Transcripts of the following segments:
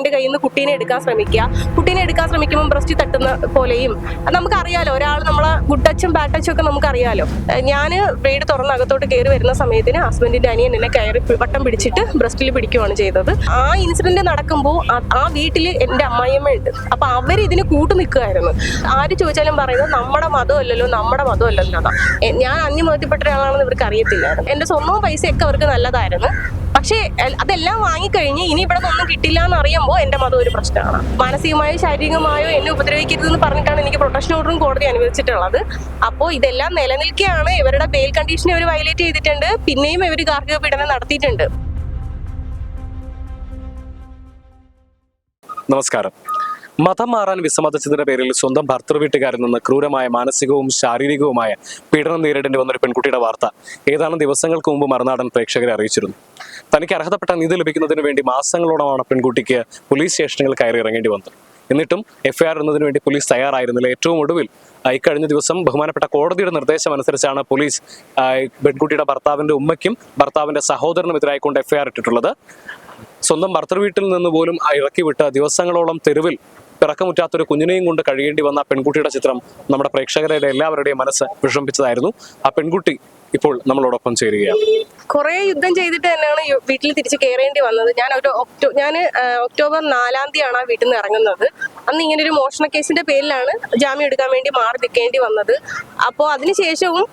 എന്റെ കയ്യിൽ നിന്ന് കുട്ടീനെ എടുക്കാൻ ശ്രമിക്കുമ്പോൾ ബ്രസ്റ്റ് തട്ടുന്ന പോലെയും നമുക്കറിയാലോ, ഒരാൾ നമ്മളെ ഗുഡ് ടച്ചും ബാഡ് ടച്ചും ഒക്കെ നമുക്കറിയാലോ. ഞാൻ വീട് തുറന്ന് അകത്തോട്ട് കയറി വരുന്ന സമയത്തിന് ഹസ്ബൻഡിന്റെ അനിയൻ എന്നെ കയറി വട്ടം പിടിച്ചിട്ട് ബ്രസ്റ്റിൽ പിടിക്കുകയാണ് ചെയ്തത്. ആ ഇൻസിഡന്റ് നടക്കുമ്പോൾ ആ വീട്ടിൽ എന്റെ അമ്മായിയമ്മ ഉണ്ട്. അപ്പൊ അവർ ഇതിന് കൂട്ടു നിൽക്കുമായിരുന്നു. ആര് ചോദിച്ചാലും പറയുന്നത് നമ്മുടെ മതമല്ലല്ലോ എന്നാ. ഞാൻ അന്യമതത്തിൽപ്പെട്ട ഒരാളാണെന്ന് ഇവർക്ക് അറിയത്തില്ലായിരുന്നു. എന്റെ സ്വന്തവും പൈസയൊക്കെ അവർക്ക് നല്ലതായിരുന്നു. പക്ഷേ അതെല്ലാം വാങ്ങിക്കഴിഞ്ഞ് ഇനി ഇവിടെ ഒന്നും കിട്ടില്ല എന്ന് അറിയുമ്പോൾ എന്റെ മതം ഒരു പ്രശ്നമാണ്. മാനസികമായോ ശാരീരികമായോ എന്നെ ഉപദ്രവിക്കരുതെന്ന് പറഞ്ഞിട്ടാണ് എനിക്ക് പ്രൊട്ടക്ഷൻ ഓർഡറും കോടതി അനുവദിച്ചിട്ടുള്ളത്. അപ്പോൾ ഇതെല്ലാം നിലനിൽക്കുകയാണ്. ഇവരുടെ ബെയിൽ കണ്ടീഷനെ ഇവർ വയലേറ്റ് ചെയ്തിട്ടുണ്ട്. പിന്നെയും ഇവർ ഗാർഹിക പീഡനം നടത്തിയിട്ടുണ്ട്. നമസ്കാരം. മതം മാറാൻ വിസമ്മതിച്ചതിന്റെ പേരിൽ സ്വന്തം ഭർത്തൃവീട്ടുകാരിൽ നിന്ന് ക്രൂരമായ മാനസികവും ശാരീരികവുമായ പീഡനം നേരിടേണ്ടി വന്നൊരു പെൺകുട്ടിയുടെ വാർത്ത ഏതാനും ദിവസങ്ങൾക്ക് മുമ്പ് മറുനാടൻ പ്രേക്ഷകരെ അറിയിച്ചിരുന്നു. തനിക്ക് അർഹതപ്പെട്ട നീതി ലഭിക്കുന്നതിന് വേണ്ടി മാസങ്ങളോളമാണ് പെൺകുട്ടിക്ക് പോലീസ് സ്റ്റേഷനുകൾ കയറി ഇറങ്ങേണ്ടി വന്നത്. എന്നിട്ടും എഫ്ഐആർ ഇടുന്നതിന് വേണ്ടി പോലീസ് തയ്യാറായിരുന്നില്ല. ഏറ്റവും ഒടുവിൽ ഇക്കഴിഞ്ഞ ദിവസം ബഹുമാനപ്പെട്ട കോടതിയുടെ നിർദ്ദേശം അനുസരിച്ചാണ് പോലീസ് പെൺകുട്ടിയുടെ ഭർത്താവിന്റെ ഉമ്മയ്ക്കും ഭർത്താവിന്റെ സഹോദരനും എതിരായിക്കൊണ്ട് എഫ്ഐആർ ഇട്ടിട്ടുള്ളത്. സ്വന്തം ഭർത്തൃവീട്ടിൽ നിന്ന് പോലും ഇറക്കി വിട്ട് ദിവസങ്ങളോളം തെരുവിൽ പിറക്കമുറ്റാത്തൊരു കുഞ്ഞിനെയും കൊണ്ട് കഴിയേണ്ടി വന്ന പെൺകുട്ടിയുടെ ചിത്രം നമ്മുടെ പ്രേക്ഷകരുടെ എല്ലാവരുടെയും മനസ്സ് വിഷമിപ്പിച്ചതായിരുന്നു. ആ പെൺകുട്ടി ഇപ്പോൾ നമ്മളോടൊപ്പം ചേരുകയാണ്. കുറെ യുദ്ധം ചെയ്തിട്ട് തന്നെയാണ് വീട്ടിൽ തിരിച്ച് കയറേണ്ടി വന്നത്. ഞാൻ ഒക്ടോബർ 4-ാം തീയതിയാണ് ആ വീട്ടിൽ നിന്ന് ഇറങ്ങുന്നത്. അന്ന് ഇങ്ങനെ ഒരു മോഷണ കേസിന്റെ പേരിലാണ് ജാമ്യം എടുക്കാൻ വേണ്ടി മാറി നിൽക്കേണ്ടി വന്നത്. അപ്പോൾ അതിനുശേഷവും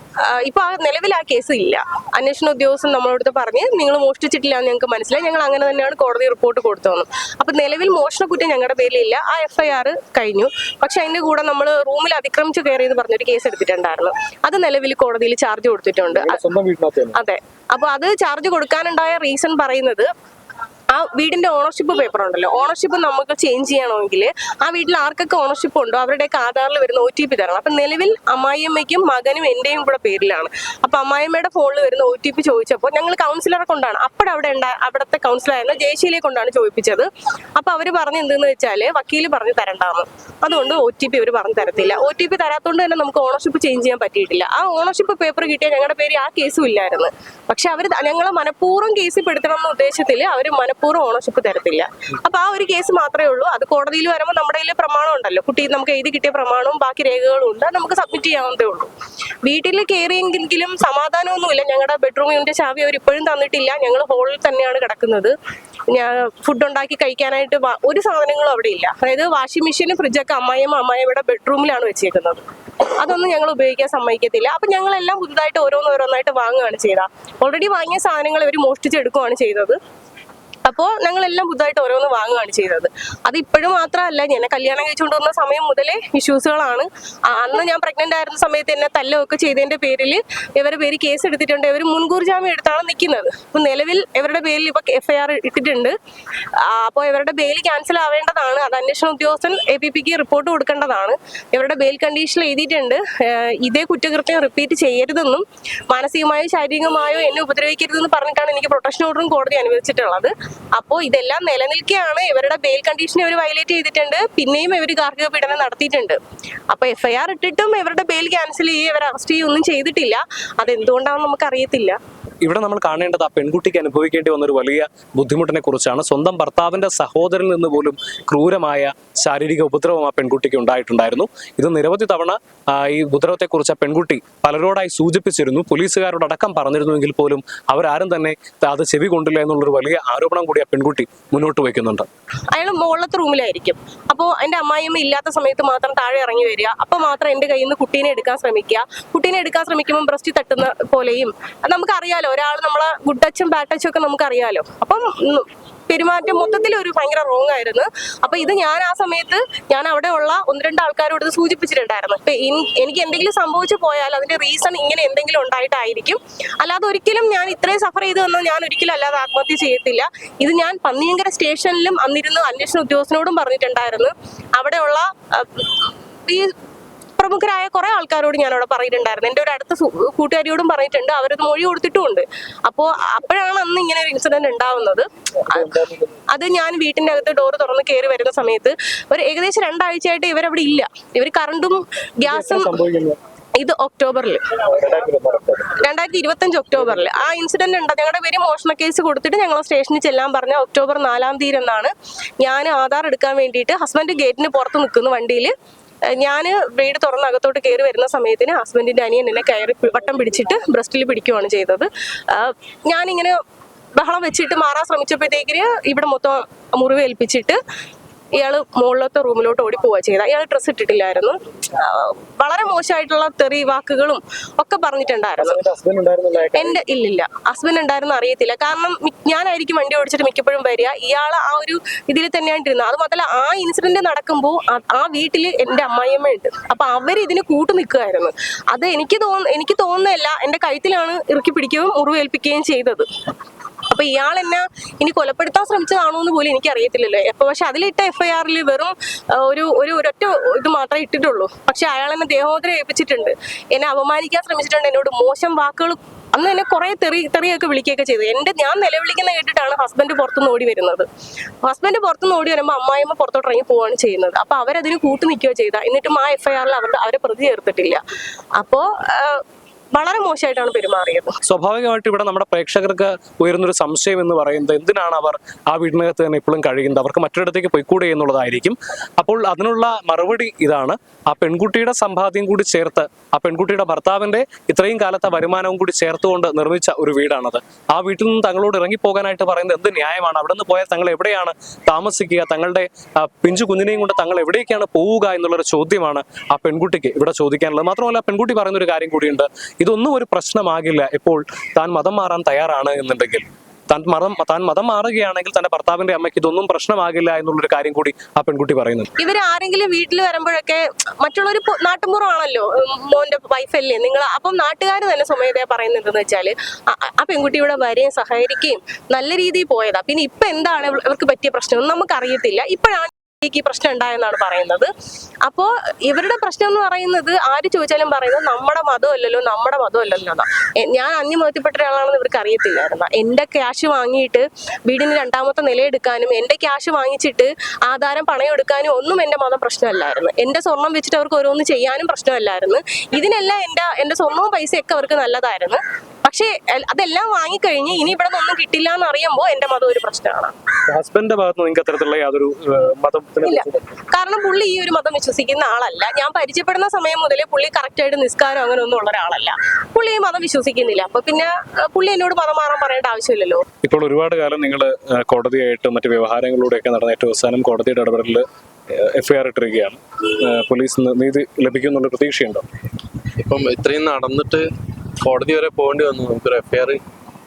ഇപ്പൊ നിലവിൽ ആ കേസ് ഇല്ല. അന്വേഷണ ഉദ്യോഗസ്ഥൻ നമ്മളോട് പറഞ്ഞ് നിങ്ങൾ മോഷ്ടിച്ചിട്ടില്ല എന്ന് ഞങ്ങൾക്ക് മനസ്സിലായി, ഞങ്ങൾ അങ്ങനെ തന്നെയാണ് കോടതി റിപ്പോർട്ട് കൊടുത്തത്. അപ്പൊ നിലവിൽ മോഷണ കുറ്റം ഞങ്ങളുടെ പേരിലില്ല. ആ എഫ്ഐആർ കഴിഞ്ഞു. പക്ഷെ അതിന്റെ കൂടെ നമ്മൾ റൂമിൽ അതിക്രമിച്ച് കയറിയെന്ന് പറഞ്ഞൊരു കേസ് എടുത്തിട്ടുണ്ടായിരുന്നു. അത് നിലവിൽ കോടതിയിൽ ചാർജ് കൊടുത്തിട്ടുണ്ട്. അതെ. അപ്പൊ അത് ചാർജ് കൊടുക്കാനുണ്ടായ റീസൺ പറയുന്നത്, ആ വീടിന്റെ ഓണർഷിപ്പ് പേപ്പർ ഉണ്ടല്ലോ, ഓണർഷിപ്പ് നമുക്ക് ചേഞ്ച് ചെയ്യണമെങ്കിൽ ആ വീട്ടിൽ ആർക്കൊക്കെ ഓണർഷിപ്പ് ഉണ്ടോ അവരുടെയൊക്കെ ആധാറിൽ വരുന്ന OTP തരണം. അപ്പൊ നിലവിൽ അമ്മായിയമ്മയ്ക്കും മകനും എന്റെയും കൂടെ പേരിലാണ്. അപ്പൊ അമ്മായിയമ്മയുടെ ഫോണിൽ വരുന്ന OTP ചോദിച്ചപ്പോൾ ഞങ്ങൾ കൗൺസിലറെ കൊണ്ടാണ് അവിടുത്തെ കൗൺസിലറായിരുന്ന ജയശീലയെ കൊണ്ടാണ് ചോദിപ്പിച്ചത്. അപ്പൊ അവര് പറഞ്ഞു എന്തെന്ന് വെച്ചാല് വക്കീല് പറഞ്ഞു തരണ്ടാന്ന്. അതുകൊണ്ട് OTP അവർ പറഞ്ഞു തരത്തില്ല. OTP തരാത്തോണ്ട് തന്നെ നമുക്ക് ഓണർഷിപ്പ് ചേഞ്ച് ചെയ്യാൻ പറ്റിയിട്ടില്ല. ആ ഓണർഷിപ്പ് പേപ്പർ കിട്ടിയ ഞങ്ങളുടെ പേര് ആ കേസും ഇല്ലായിരുന്നു. പക്ഷെ അവര് ഞങ്ങളെ മനഃപൂർവ്വം കേസിൽ പെടുത്തണം എന്ന ഉദ്ദേശത്തിൽ അവര് മനഃപൂർവ്വം ഓണർഷിപ്പ് തരത്തില്ല. അപ്പൊ ആ ഒരു കേസ് മാത്രമേ ഉള്ളൂ. അത് കോടതിയിൽ വരുമ്പോൾ നമ്മുടെ കയ്യിൽ പ്രമാണം ഉണ്ടല്ലോ, കുട്ടി നമുക്ക് എഴുതി കിട്ടിയ പ്രമാണവും ബാക്കി രേഖകളും ഉണ്ട്, നമുക്ക് സബ്മിറ്റ് ചെയ്യാവുന്നതേ ഉള്ളൂ. വീട്ടിൽ കയറിയെങ്കിലും സമാധാനമൊന്നുമില്ല. ഞങ്ങളുടെ ബെഡ്റൂമിന്റെ ചാവി അവർ ഇപ്പോഴും തന്നിട്ടില്ല. ഞങ്ങൾ ഹോളിൽ തന്നെയാണ് കിടക്കുന്നത്. ഞാൻ ഫുഡ് ഉണ്ടാക്കി കഴിക്കാനായിട്ട് ഒരു സാധനങ്ങളും അവിടെ ഇല്ല. അതായത് വാഷിംഗ് മെഷീനും ഫ്രിഡ്ജൊക്കെ അമ്മായിയമ്മയുടെ ബെഡ്റൂമിലാണ് വെച്ചേക്കുന്നത്. അതൊന്നും ഞങ്ങൾ ഉപയോഗിക്കാൻ സമ്മതിക്കത്തില്ല. അപ്പൊ ഞങ്ങളെല്ലാം പുതുതായിട്ട് ഓരോന്നായിട്ട് വാങ്ങുകയാണ് ചെയ്തത്. ഓൾറെഡി വാങ്ങിയ സാധനങ്ങൾ ഇവർ മോഷ്ടിച്ചെടുക്കുകയാണ് ചെയ്തത്. അപ്പോൾ ഞങ്ങളെല്ലാം പുതുതായിട്ട് ഓരോന്ന് വാങ്ങുകയാണ് ചെയ്തത്. അത് ഇപ്പോഴും മാത്രമല്ല, എന്നെ കല്യാണം കഴിച്ചുകൊണ്ട് വന്ന സമയം മുതലേ ഇഷ്യൂസുകളാണ്. അന്ന് ഞാൻ പ്രഗ്നന്റ് ആയിരുന്ന സമയത്ത് എന്നെ തല്ലൊക്കെ ചെയ്തതിന്റെ പേരിൽ ഇവരുടെ പേര് കേസ് എടുത്തിട്ടുണ്ട്. ഇവർ മുൻകൂർ ജാമ്യം എടുത്താണ് നിൽക്കുന്നത്. അപ്പൊ നിലവിൽ ഇവരുടെ പേരിൽ ഇപ്പൊ FIR ഇട്ടിട്ടുണ്ട്. അപ്പോൾ ഇവരുടെ ബെയിൽ ക്യാൻസൽ ആവേണ്ടതാണ്. അത് അന്വേഷണ ഉദ്യോഗസ്ഥൻ APPക്ക് റിപ്പോർട്ട് കൊടുക്കേണ്ടതാണ്. ഇവരുടെ ബെയിൽ കണ്ടീഷനിൽ എഴുതിയിട്ടുണ്ട്, ഇതേ കുറ്റകൃത്യം റിപ്പീറ്റ് ചെയ്യരുതെന്നും മാനസികമായോ ശാരീരികമായോ എന്നെ ഉപദ്രവിക്കരുതെന്ന് പറഞ്ഞിട്ടാണ് എനിക്ക് പ്രൊട്ടക്ഷൻ ഓർഡറും കോടതി അനുവദിച്ചിട്ടുള്ളത്. അപ്പോൾ ഇതെല്ലാം നിലനിൽക്കുകയാണ്. ഇവരുടെ ബെയിൽ കണ്ടീഷനെ ഇവർ വയലേറ്റ് ചെയ്തിട്ടുണ്ട്. പിന്നെയും ഇവർ ഗാർഹിക പീഡനം നടത്തിയിട്ടുണ്ട്. അപ്പൊ FIR ഇട്ടിട്ടും ഇവരുടെ ബെയിൽ ക്യാൻസൽ ചെയ്യുകയോ ഇവരെ അറസ്റ്റ് ചെയ്യുകയൊന്നും ചെയ്തിട്ടില്ല. അതെന്തുകൊണ്ടാണെന്ന് നമുക്ക് അറിയത്തില്ല. ഇവിടെ നമ്മൾ കാണേണ്ടത് ആ പെൺകുട്ടിക്ക് അനുഭവിക്കേണ്ടി വന്ന ഒരു വലിയ ബുദ്ധിമുട്ടിനെ കുറിച്ചാണ്. സ്വന്തം ഭർത്താവിന്റെ സഹോദരനിൽ നിന്ന് പോലും ക്രൂരമായ ശാരീരിക ഉപദ്രവം ആ പെൺകുട്ടിക്ക് ഉണ്ടായിട്ടുണ്ടായിരുന്നു. ഇത് നിരവധി തവണ ഈ ഉപദ്രവത്തെക്കുറിച്ച് ആ പെൺകുട്ടി പലരോടായി സൂചിപ്പിച്ചിരുന്നു. പോലീസുകാരോടക്കം പറഞ്ഞിരുന്നുവെങ്കിൽ പോലും അവരാരും തന്നെ അത് ചെവി കൊണ്ടില്ല എന്നുള്ളൊരു വലിയ ആരോപണം കൂടി ആ പെൺകുട്ടി മുന്നോട്ട് വയ്ക്കുന്നുണ്ട്. അയാൾ മുകളിലത്തെ റൂമിലായിരിക്കും. അപ്പോൾ എന്റെ അമ്മായിയമ്മ ഇല്ലാത്ത സമയത്ത് മാത്രം താഴെ ഇറങ്ങി വരിക. അപ്പൊ മാത്രം എന്റെ കയ്യിൽ നിന്ന് കുട്ടീനെ എടുക്കാൻ ശ്രമിക്കുമ്പോൾ ബ്രസ്റ്റ് തട്ടുന്ന പോലെയും നമുക്കറിയാലോ, ഒരാൾ നമ്മളെ ഗുഡ് ടച്ചും ബാഡ് ടച്ചും ഒക്കെ നമുക്കറിയാലോ. അപ്പം പെരുമാറ്റം മൊത്തത്തിൽ ഒരു ഭയങ്കര റോങ് ആയിരുന്നു. അപ്പൊ ഇത് ഞാൻ ആ സമയത്ത് അവിടെ ഉള്ള 1-2 ആൾക്കാരോട് ഇത് സൂചിപ്പിച്ചിട്ടുണ്ടായിരുന്നു. ഇപ്പൊ എനിക്ക് എന്തെങ്കിലും സംഭവിച്ചു പോയാൽ അതിന്റെ റീസൺ ഇങ്ങനെ എന്തെങ്കിലും ഉണ്ടായിട്ടായിരിക്കും. അല്ലാതെ ഒരിക്കലും ഞാൻ ഇത്രയും സഫർ ചെയ്ത് വന്നാൽ ഞാൻ ഒരിക്കലും അല്ലാതെ ആത്മഹത്യ ചെയ്യത്തില്ല. ഇത് ഞാൻ പന്നിയങ്കര സ്റ്റേഷനിലും അന്നിരുന്ന് അന്വേഷണ ഉദ്യോഗസ്ഥനോടും പറഞ്ഞിട്ടുണ്ടായിരുന്നു. അവിടെയുള്ള ഈ പ്രമുഖരായ കുറെ ആൾക്കാരോട് ഞാൻ അവിടെ പറഞ്ഞിട്ടുണ്ടായിരുന്നു. എൻ്റെ ഒരു അടുത്ത കൂട്ടുകാരിയോടും പറഞ്ഞിട്ടുണ്ട്. അവരത് മൊഴി കൊടുത്തിട്ടുമുണ്ട്. അപ്പോഴാണ് അന്ന് ഇങ്ങനെ ഒരു ഇൻസിഡന്റ് ഉണ്ടാവുന്നത്. അത് ഞാൻ വീട്ടിന്റെ അകത്ത് ഡോർ തുറന്ന് കയറി വരുന്ന സമയത്ത് ഏകദേശം 2 ആഴ്ചയായിട്ട് ഇവരവിടെ ഇല്ല. ഇവർ കറണ്ടും ഗ്യാസും ഇത് ഒക്ടോബറിൽ 2025 ഒക്ടോബറിൽ ആ ഇൻസിഡന്റ് ഉണ്ട്. ഞങ്ങളുടെ പേര് മോഷണ കേസ് കൊടുത്തിട്ട് ഞങ്ങൾ സ്റ്റേഷനിൽ ചെല്ലാൻ പറഞ്ഞ ഒക്ടോബർ 4-ാം തീയതി എന്നാണ്. ഞാൻ ആധാർ എടുക്കാൻ വേണ്ടിയിട്ട് ഹസ്ബൻഡ് ഗേറ്റിന് പുറത്ത് നിൽക്കുന്നു വണ്ടിയിൽ. ഞാൻ വീട് തുറന്ന് അകത്തോട്ട് കയറി വരുന്ന സമയത്തിന് ഹസ്ബൻഡിന്റെ അനിയൻ എന്നെ കയറി വട്ടം പിടിച്ചിട്ട് ബ്രസ്റ്റിൽ പിടിക്കുകയാണ് ചെയ്തത്. ഞാനിങ്ങനെ ബഹളം വെച്ചിട്ട് മാറാൻ ശ്രമിച്ചപ്പോഴത്തേക്കിന് ഇവിടെ മൊത്തം മുറിവേൽപ്പിച്ചിട്ട് ഇയാൾ മുകളിലത്തെ റൂമിലോട്ട് ഓടിപ്പോവുക ചെയ്ത. ഇയാൾ ഡ്രസ്സ് ഇട്ടിട്ടില്ലായിരുന്നു. വളരെ മോശമായിട്ടുള്ള തെറി വാക്കുകളും ഒക്കെ പറഞ്ഞിട്ടുണ്ടായിരുന്നു. എന്റെ ഇല്ലില്ല, ഹസ്ബൻഡ് ഉണ്ടായിരുന്നു അറിയത്തില്ല. കാരണം ഞാനായിരിക്കും വണ്ടി ഓടിച്ചിട്ട് മിക്കപ്പോഴും വരിക. ഇയാൾ ആ ഒരു ഇതിൽ തന്നെയാണ് ഇരുന്നത്. അത് മാത്രമല്ല ആ ഇൻസിഡന്റ് നടക്കുമ്പോൾ ആ വീട്ടിൽ എൻ്റെ അമ്മായിയമ്മ ഉണ്ട്. അപ്പൊ അവർ ഇതിന് കൂട്ടു നിൽക്കുകയായിരുന്നു. അത് എനിക്ക് തോന്നുന്നില്ല, എൻ്റെ കഴുത്തിലാണ് ഇറുക്കി പിടിക്കുകയും മുറിവേൽപ്പിക്കുകയും ചെയ്തത്. അപ്പൊ ഇയാൾ എന്നെ ഇനി കൊലപ്പെടുത്താൻ ശ്രമിച്ചതാണോ എന്ന് പോലും എനിക്ക് അറിയത്തില്ലല്ലോ. പക്ഷെ അതിലിട്ട FIR-ൽ വെറും ഒരൊറ്റ ഇത് മാത്രമേ ഇട്ടിട്ടുള്ളൂ. പക്ഷെ അയാൾ എന്നെ ദേഹോദരം ഏൽപ്പിച്ചിട്ടുണ്ട്, എന്നെ അപമാനിക്കാൻ ശ്രമിച്ചിട്ടുണ്ട്, എന്നോട് മോശം വാക്കുകൾ അന്ന് എന്നെ കുറെ തെറിയൊക്കെ വിളിക്കുകയൊക്കെ ചെയ്തു. ഞാൻ നിലവിളിക്കുന്ന കേട്ടിട്ടാണ് ഹസ്ബൻഡ് പുറത്തുനിന്ന് ഓടി വരുന്നത്. ഹസ്ബൻഡ് പുറത്തുനിന്ന് ഓടി വരുമ്പോൾ അമ്മായിയമ്മ പുറത്തോട്ട് ഇറങ്ങി പോവുകയാണ് ചെയ്യുന്നത്. അപ്പൊ അവരതിന് കൂട്ടു നിൽക്കുകയോ ചെയ്ത. എന്നിട്ടും ആ FIR-ൽ അവരെ പ്രതി ചേർത്തിട്ടില്ല. അപ്പോ വളരെ മോശമായിട്ടാണ് പെരുമാറിയത്. സ്വാഭാവികമായിട്ട് ഇവിടെ നമ്മുടെ പ്രേക്ഷകർക്ക് ഉയർന്നൊരു സംശയം എന്ന് പറയുന്നത് എന്തിനാണ് അവർ ആ വീടിനകത്ത് തന്നെ ഇപ്പോഴും കഴിയുന്നത്, അവർക്ക് മറ്റൊരിടത്തേക്ക് പോയിക്കൂടെ എന്നുള്ളതായിരിക്കും. അപ്പോൾ അതിനുള്ള മറുപടി ഇതാണ്. ആ പെൺകുട്ടിയുടെ സമ്പാദ്യം കൂടി ചേർത്ത്, ആ പെൺകുട്ടിയുടെ ഭർത്താവിന്റെ ഇത്രയും കാലത്തെ വരുമാനവും കൂടി ചേർത്തുകൊണ്ട് നിർമ്മിച്ച ഒരു വീടാണത്. ആ വീട്ടിൽ നിന്ന് തങ്ങളോട് ഇറങ്ങിപ്പോകാനായിട്ട് പറയുന്നത് എന്ത് ന്യായമാണ്? അവിടെ നിന്ന് പോയാൽ തങ്ങൾ എവിടെയാണ് താമസിക്കുക? തങ്ങളുടെ പിഞ്ചു കുഞ്ഞിനെയും കൊണ്ട് തങ്ങൾ എവിടേക്കാണ് പോവുക എന്നുള്ളൊരു ചോദ്യമാണ് ആ പെൺകുട്ടിക്ക് ഇവിടെ ചോദിക്കാനുള്ളത്. മാത്രമല്ല പെൺകുട്ടി പറയുന്നൊരു കാര്യം കൂടിയുണ്ട്. ഇതൊന്നും ഒരു പ്രശ്നമാകില്ല ഇപ്പോൾ താൻ മതം മാറാൻ തയ്യാറാണ് എന്നുണ്ടെങ്കിൽ, താൻ മതം മാറുകയാണെങ്കിൽ തന്റെ ഭർത്താവിന്റെ അമ്മയ്ക്ക് ഇതൊന്നും പ്രശ്നമാകില്ല എന്നുള്ളൊരു കാര്യം കൂടി ആ പെൺകുട്ടി പറയുന്നു. ഇവർ ആരെങ്കിലും വീട്ടിൽ വരുമ്പോഴൊക്കെ മറ്റുള്ളൊരു നാട്ടുമ്പുറമാണല്ലോ, മോന്റെ വൈഫല്ലേ നിങ്ങൾ, അപ്പം നാട്ടുകാർ തന്നെ സ്വമേധയാ പറയുന്നത് എന്തെന്ന് വെച്ചാല് ആ പെൺകുട്ടി ഇവിടെ വരെയും സഹകരിക്കുകയും നല്ല രീതിയിൽ പോയതാ. പിന്നെ ഇപ്പൊ എന്താണ് ഇവർക്ക് പറ്റിയ പ്രശ്നം നമുക്ക് അറിയത്തില്ല. ഇപ്പോഴാണ് ഈ പ്രശ്നം ഉണ്ടായെന്നാണ് പറയുന്നത്. അപ്പോ ഇവരുടെ പ്രശ്നം എന്ന് പറയുന്നത് ആര് ചോദിച്ചാലും പറയുന്നത് നമ്മുടെ മതമല്ലല്ലോ എന്നാ. ഞാൻ അന്യമതത്തിൽപ്പെട്ട ഒരാളാണെന്ന് ഇവർക്ക് അറിയത്തില്ലായിരുന്നു. എന്റെ ക്യാഷ് വാങ്ങിയിട്ട് വീടിന് 2ാമത്തെ നിലയെടുക്കാനും എന്റെ ക്യാഷ് വാങ്ങിച്ചിട്ട് ആധാരം പണയം എടുക്കാനും ഒന്നും എന്റെ മതം പ്രശ്നമല്ലായിരുന്നു. എന്റെ സ്വർണം വെച്ചിട്ട് അവർക്ക് ഓരോന്ന് ചെയ്യാനും പ്രശ്നമല്ലായിരുന്നു. ഇതിനെല്ലാം എന്റെ സ്വർണവും പൈസയൊക്കെ അവർക്ക് നല്ലതായിരുന്നു. പക്ഷേ അതെല്ലാം വാങ്ങിക്കഴിഞ്ഞ് ഇനി ഇവിടെ ഒന്നും കിട്ടില്ല എന്ന് അറിയുമ്പോൾ എന്റെ മതം ഒരു പ്രശ്നമാണ്. ഹസ്ബൻഡിന്റെ ഭാഗത്ത് നിങ്ങൾക്ക് അത്തരത്തിലുള്ള യാതൊരു ഇല്ല, കാരണം പുള്ളി ഈ ഒരു മതം വിശ്വസിക്കുന്ന ആളല്ല. ഞാൻ പരിചയപ്പെടുന്ന സമയം മുതലേ പുള്ളി കറക്റ്റായിട്ട് നിസ്കാരം അങ്ങനെ ഒന്നും ഉള്ള ഒരാളല്ല. പുള്ളി ഈ മതം വിശ്വസിക്കുന്നില്ല. അപ്പൊ പിന്നെ പുള്ളി എന്നോട് മതം മാറാൻ പറയേണ്ട ആവശ്യമില്ലല്ലോ. ഇപ്പോൾ ഒരുപാട് കാലം നിങ്ങൾ കോടതിയായിട്ട് മറ്റു വ്യവഹാരങ്ങളിലൂടെയൊക്കെ നടന്ന ഏറ്റവും അവസാനം കോടതിയുടെ ഇടപെടലിൽ FIR ഇട്ടിരിക്കുകയാണ്. പോലീസിന് നീതി ലഭിക്കുമെന്നുള്ള പ്രതീക്ഷയുണ്ടോ? ഇപ്പം ഇത്രയും നടന്നിട്ട് കോടതി വരെ പോകേണ്ടി വന്നു നമുക്കൊരു FIR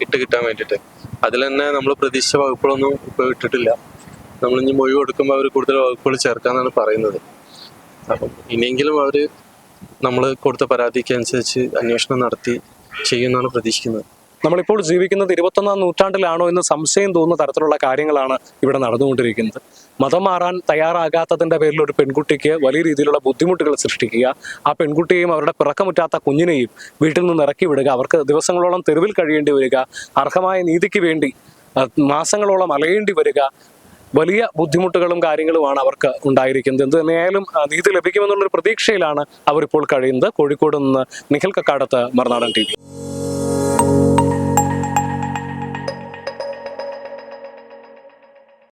ഇട്ട് കിട്ടാൻ വേണ്ടിയിട്ട്. അതിൽ തന്നെ നമ്മൾ പ്രതീക്ഷിച്ച വകുപ്പുകളൊന്നും ഇപ്പോൾ ഇട്ടിട്ടില്ല. നമ്മളിനി മൊഴി കൊടുക്കുമ്പോൾ അവർ കൂടുതൽ വകുപ്പുകൾ ചേർക്കാന്നാണ് പറയുന്നത്. അപ്പം ഇനിയെങ്കിലും അവർ നമ്മൾ കൊടുത്ത പരാതിക്ക് അനുസരിച്ച് അന്വേഷണം നടത്തി ചെയ്യുമെന്നാണ് പ്രതീക്ഷിക്കുന്നത്. നമ്മളിപ്പോൾ ജീവിക്കുന്നത് 21ാം നൂറ്റാണ്ടിലാണോ എന്ന് സംശയം തോന്നുന്ന തരത്തിലുള്ള കാര്യങ്ങളാണ് ഇവിടെ നടന്നുകൊണ്ടിരിക്കുന്നത്. മതം മാറാൻ തയ്യാറാകാത്തതിന്റെ പേരിൽ ഒരു പെൺകുട്ടിക്ക് വലിയ രീതിയിലുള്ള ബുദ്ധിമുട്ടുകൾ സൃഷ്ടിക്കുക, ആ പെൺകുട്ടിയെയും അവരുടെ പിറക്കമുറ്റാത്ത കുഞ്ഞിനെയും വീട്ടിൽ നിന്ന് ഇറക്കി വിടുക, അവർക്ക് ദിവസങ്ങളോളം തെരുവിൽ കഴിയേണ്ടി വരിക, അർഹമായ നീതിക്ക് വേണ്ടി മാസങ്ങളോളം അലയേണ്ടി വരിക, വലിയ ബുദ്ധിമുട്ടുകളും കാര്യങ്ങളുമാണ് അവർക്ക് ഉണ്ടായിരിക്കുന്നത്. എന്ത് തന്നെയായാലും നീതി ലഭിക്കുമെന്നുള്ളൊരു പ്രതീക്ഷയിലാണ് അവരിപ്പോൾ കഴിയുന്നത്. കോഴിക്കോട് നിന്ന് നിഖിൽ കക്കാടത്ത്, മറുനാടൻ TV.